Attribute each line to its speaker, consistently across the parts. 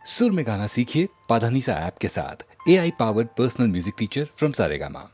Speaker 1: सुर में गाना सीखिए पाधानीसा ऐप के साथ। AI powered personal music teacher from Saregama.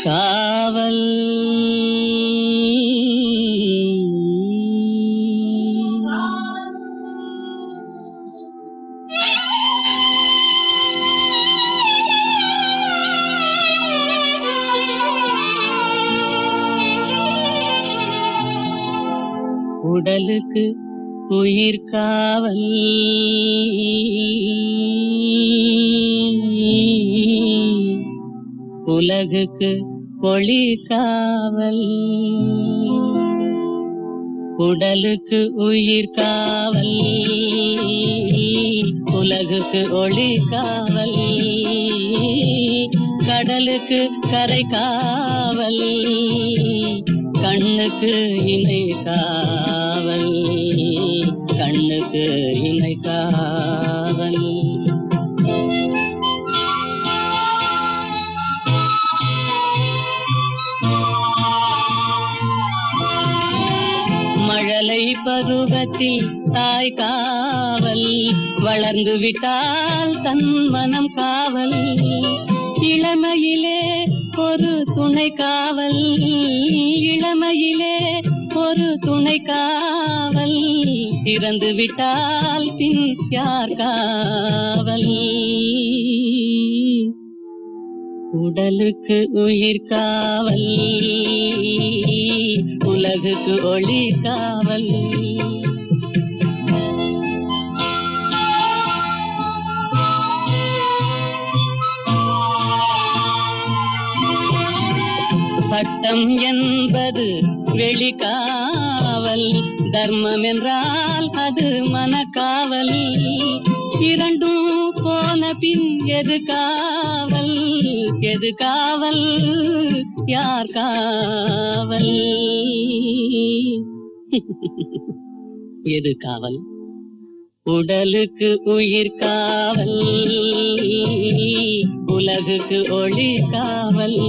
Speaker 2: காவல் உடலுக்கு உயிர் காவல் உலகுக்கு ஒளி காவல் உடலுக்கு உயிர் காவல் உலகுக்கு ஒளி காவல் கடலுக்கு கரை காவல் கண்ணுக்கு இணை காவல் கண்ணுக்கு இணை காவல் மழலை பருவத்தில் தாய் காவல் வளர்ந்து விட்டால் தன் மனம் காவல் இளமையிலே ஒரு துணை காவல், இளமையிலே ஒரு துணை காவல், இறந்து விட்டால் பின் யார் காவல்? உடலுக்கு உயிர் காவல், உலகுக்கு ஒளி காவல். சட்டம் என்பது வெளிக்காவல், தர்மம் என்றால் அது மனக்காவல். இரண்டும் போன பின் எது காவல்? எது காவல்? யார் காவல்? எது காவல்? உடலுக்கு உயிர் காவல், உலகுக்கு ஒளி காவல்.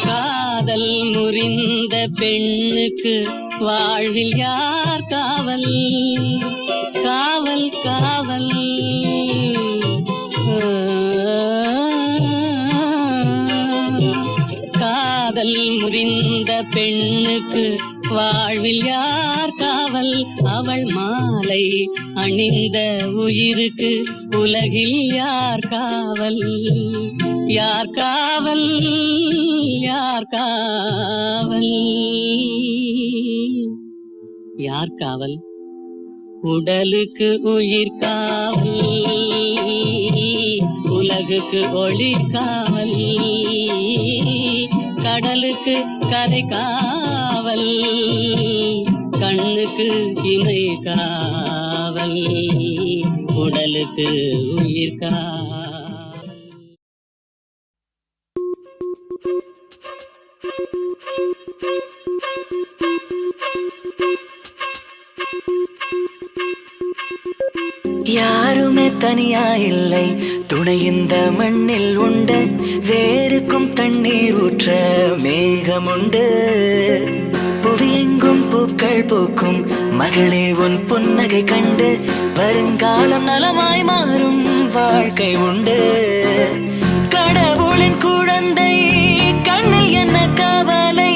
Speaker 2: காதல் முறிந்த பெண்ணுக்கு வாழ்வில் யார் காவல்? காவல் காவல். காதல் முறிந்த பெண்ணுக்கு வாழ்வில் யார் காவல்? அவள் மாலை அணிந்த உயிருக்கு உலகில் யார் காவல்? யார் காவல்? யார் காவல்? யார் காவல்? உடலுக்கு உயிர் காவல், உலகுக்கு ஒளி காவல். கடலுக்கு கரை காவல், கண்ணுக்கு இமை காவல், உடலுக்கு உயிர் காவல்.
Speaker 3: யாருமே தனியா இல்லை, துணை இந்த மண்ணில் உண்டு. வேருக்கும் தண்ணீர் ஊற்ற மேகம் உண்டு. புவியெங்கும் பூக்கள் பூக்கும் மகளே உன் புன்னகை கண்டு வருங்காலம் நலமாய் மாறும் வாழ்க்கை உண்டு. கடவுளின் குழந்தை கண்ணில் என்ன கவலை?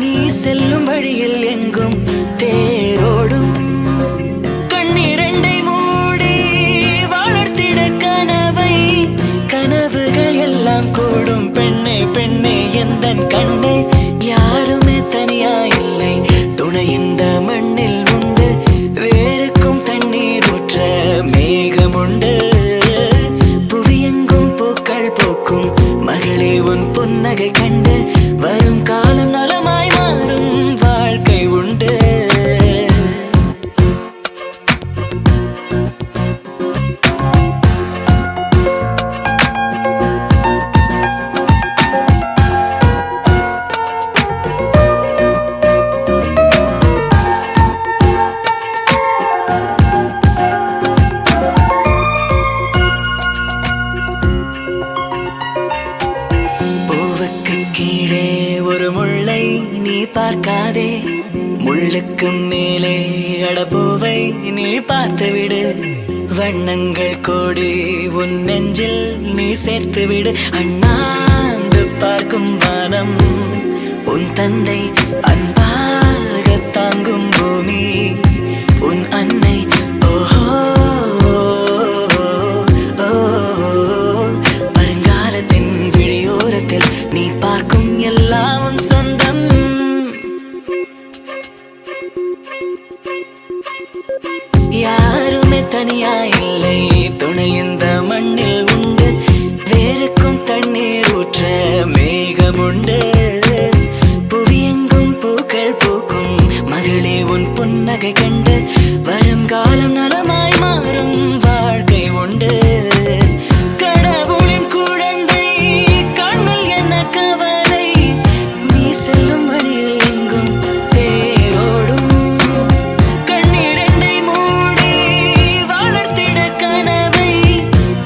Speaker 3: நீ செல்லும் வழியில் எங்கும் தேரோடும். கண்ணிரண்டை மூடி வளர்த்திட கனவை, கனவுகள் எல்லாம் கூடும் பெண்ணே பெண்ணே எந்தன் கண்ணே. யாருமே தனியா இல்லை, துணை இந்த மண்ணில் உண்டு. வேருக்கும் தண்ணீர் ஊற்ற மேகம் உண்டு. புவியெங்கும் பூக்கள் பூக்கும் மகளே உன் புன்னகை கண்டு வரும் காலம் நலமாய் மாறும் வாழ்க்கை உண்டு. கீழே ஒரு முள்ளை நீ பார்க்காதே, முள்ளுக்கு மேலே அடப்பூவை நீ பார்த்துவிடு. வண்ணங்கள் கோடி உன் நெஞ்சில் நீ சேர்த்து விடு. அண்ணாந்து பார்க்கும் வானம் உன் தந்தை, அன்பாக தாங்கும் பூமி உன் அன்னை. ஓஹோ வருங்காலத்தின் விழியோரத்தில் நீ பார்க்கும் எல்லாம் உன் சொந்தம். யாருமே தனியா இல்லை, துணை இந்த மண்ணில் உண்டு. வேருக்கும் தண்ணீர் ஊற்ற மேகம் உண்டு. புவியெங்கும் பூக்கள் பூக்கும் மகளே உன் புன்னகை கண்டு வரும் காலம் நலமாய் மாறும் வாழ்க்கை உண்டு. கடவுளின் குழந்தை கண்ணில் என்ன கவலை? நீ செல்லும் வழியில் எங்கும் தேரோடும். கண்ணிரண்டை மூடி வளர்த்திட கனவை,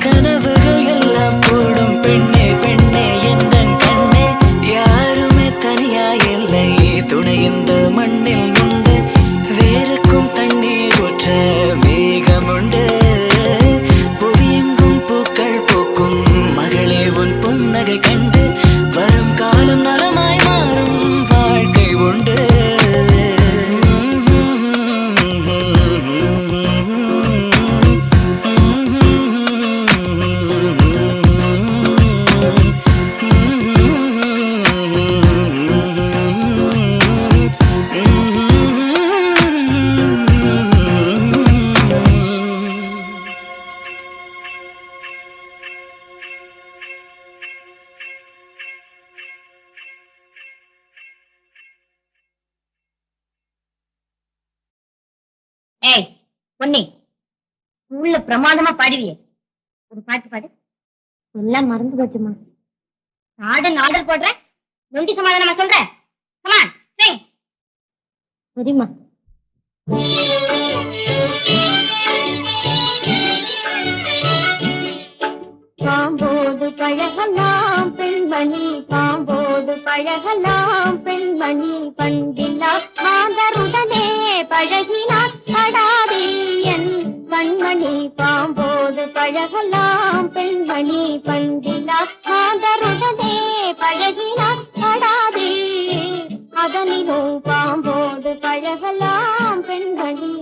Speaker 3: கனவுகள் எல்லாம் கூடும் பெண்ணே பெண்ணே எந்தன் கண்ணே. யாருமே தனியா இல்லை, துணை இந்த மண்ணில் உண்டு. வேருக்கும்
Speaker 4: ஏய் பொன்னி, ஸ்கூல்ல பிரமாதமா பாடுவியே, ஒரு பாட்டு பாடு. எல்லாம் மறந்து போச்சுமா. ஆர்டர் ஆர்டர் போடுறேன், நொண்டி சமாதானமா சொல்றேன். கமான் சிங். சரிம்மா. பாம்போடு பழகலாம் பெண்மணி, பாம்போடு பழகலாம் பெண்மணி, பண்டில்லா மாதருடனே பழகினார் படாதே என் கண்மணி. பாம்போடு பழகலாம் பெண்மணி, பண்டில்லா மாதருடனே பழகினார் படாதே, அதனிலும் பாம்போடு பழகலாம் பெண்மணி.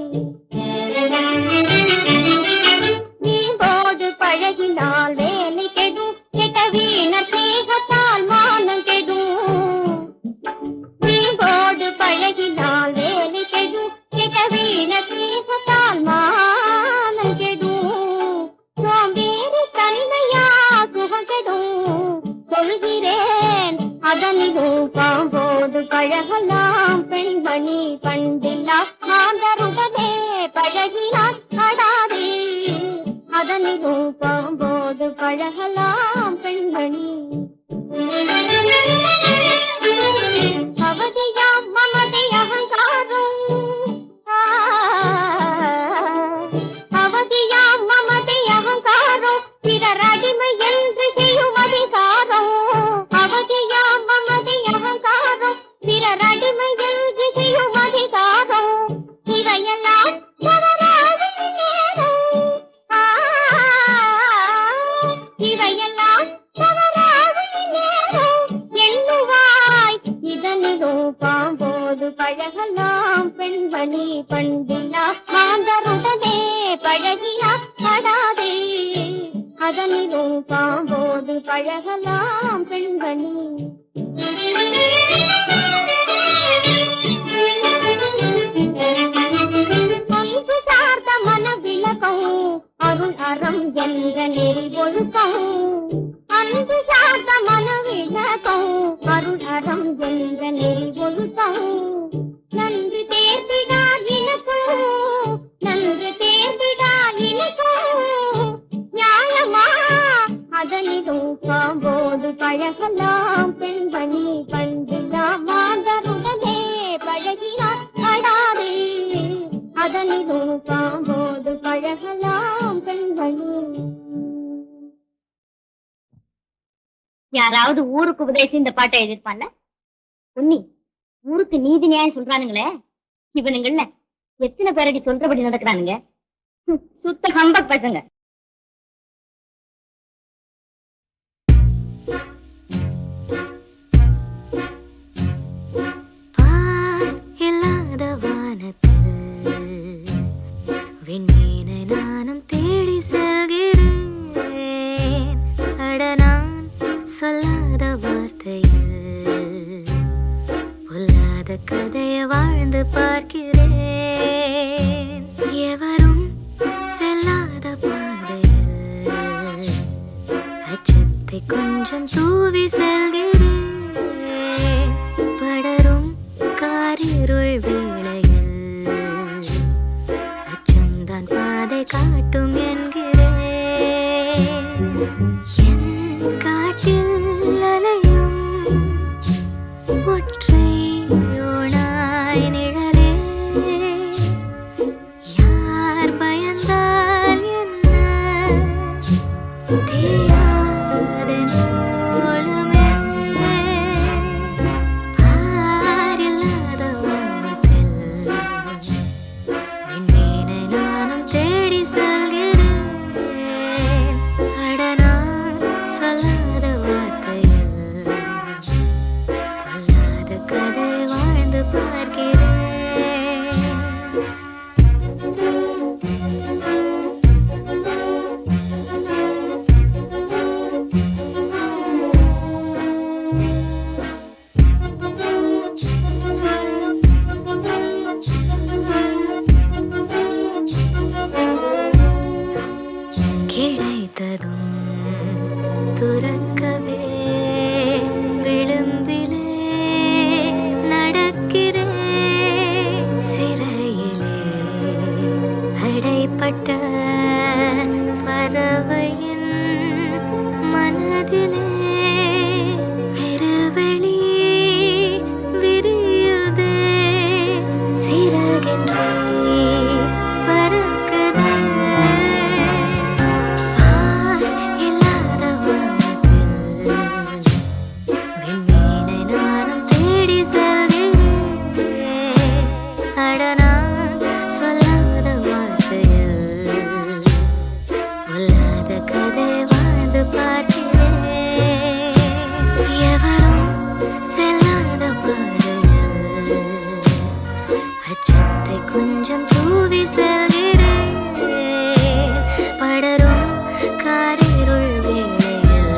Speaker 4: நீம்போடு பழகினால் வேலை கெடும், கெட்ட வீணர் ஸ்நேகத்தால் மானம் கெடும். நீம்போடு பழகினால் வேலை கெடும், கெட்ட வீணர் ஸ்நேகத்தால் மானம் கெடும். சோம்பேறி தன்மையா சுகம் கெடும், சொல்கிறேன் அதனிலும் பாம்போடு பழகலாம் பெண்மணி, பண்டில்லா மாந்தருடனே பழகினார் படாதே, அதனிலும் பாம்போடு பழகலாம் பெண்மணி. அவதியாம் மமதை அகங்காரம், அவதியாம் மமதை அகங்காரம், பிறர் அடிமை என்று செய்யும் அதிகாரம். அவதியாம் மமதை அகங்காரம், பிறர் அடிமை என்று செய்யும் அதிகாரம், இவையெல்லாம் இவையெல்லாம் எண்ணுவாய், இதனிலும் பாம்போடு பழகலாம் பெண்மணி, பண்டில்லா மாந்தருடனே பழகினார் படாதே, அதனிலும் பாம்போடு பழகலாம் பெண்மணி. அன்பு சார்ந்த மன விளக்கம், அருள் அறம் என்ற நெறி ஒழுக்கம். அன்பு சார்ந்த மன விளக்கம், அருள் அறம் என்ற நெறி ஒழுக்கம். நன்று தேர்ந்திடார் இலக்கம், நன்று தேர்ந்திடார் இலக்கம். நியாயமா அதனிலும் பாம்போடு பழகலாம் பெண்மணி, பண்டில்லா மாந்தருடனே பழகினார் படாதே, அதனிலும் பாம்போடு பழகலாம் பெண்மணி. யாராவது ஊருக்கு உபதேசி இந்த பாட்டை எழுதிருப்பான்ல? உன்னி, ஊருக்கு நீதி நியாயம் சொல்றானுங்களே, இவனுங்கள்ல எத்தனை பேரடி சொல்றபடி நடக்கிறானுங்க? சுத்த ஹம்பக் பசங்க.
Speaker 5: விண்மீனை நானும் தேடி செல்கிறேன், அட நான் சொல்லாத வார்த்தையில் பொல்லாத கதையை வாழ்ந்து பார்க்கிறேன். எவரும் செல்லாத பாதையில் அச்சத்தை கொஞ்சம் தூவி செல்கிறேன். படரும் காரிருள் வேளையில் அச்சம்தான் பாதை காட்டும் என்கிறேன். என் காட்டில் அலையும் ஒற்றை யோனாய் நிழலே, யார் பயந்தால் என்ன தெரியாது நூலுமே. பாரில்லாத வானத்தில் விண்மீனை நானும் தேடி செல்கிறேன். பட்ட பறவையின் மனதிலே பெருவெளி விரியுதே சிறகின்றே பறக்குதே பால் இல்லாத வானத்தில் விண்மீனை நானும் தேடி செல்கிறேன் அடனா சொல்லாத வார்த்தையில் சொல்லாத கதை வாழ்ந்து பார்க்கிறேன் எவரும் செல்லாத பாதையில் அச்சத்தை கொஞ்சம் தூவி செல்கிறேன் படரும் காரிருள் வேளையில்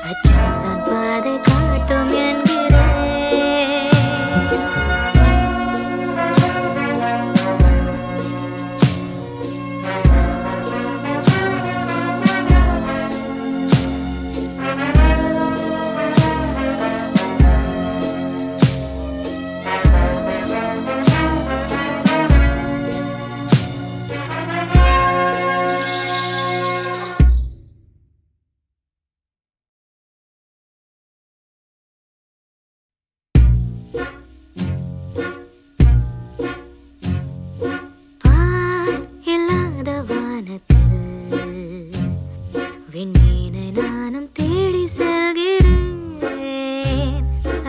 Speaker 5: அச்சம்தான் பாதை காட்டும் என்கிறேன் பால் இல்லாத வானத்தில் விண்மீனை நானும் தேடி செல்கிறேன்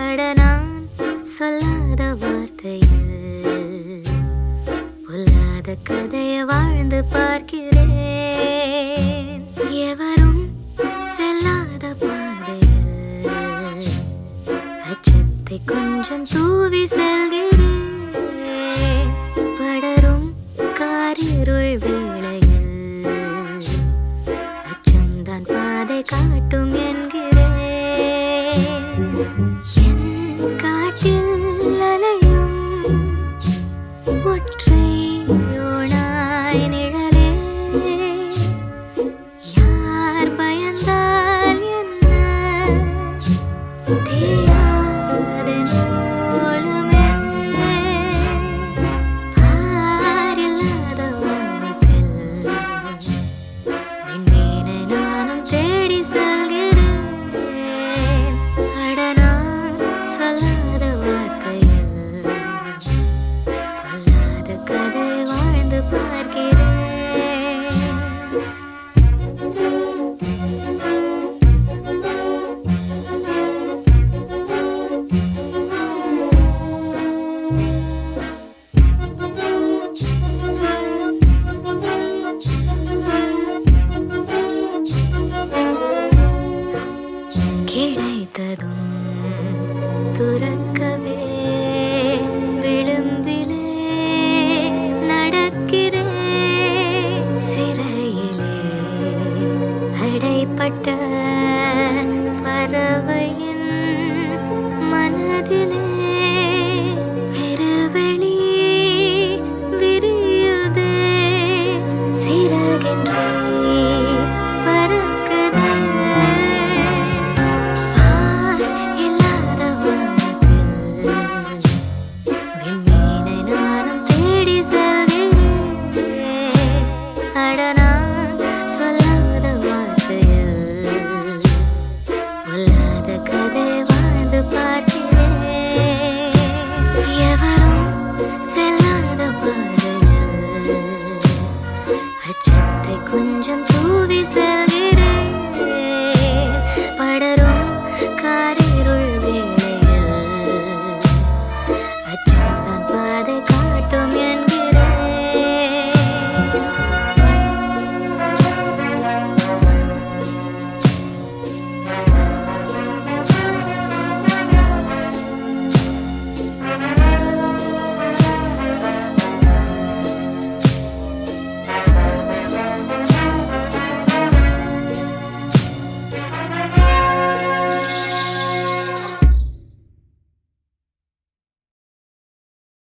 Speaker 5: அட நான் சொல்லாத வார்த்தையில் பொல்லாத கதையை வாழ்ந்து பார்க்கிறேன் எவரும் செல்லாத பாதையில் அச்சத்தை கொஞ்சம் தூவி செல்கிறேன்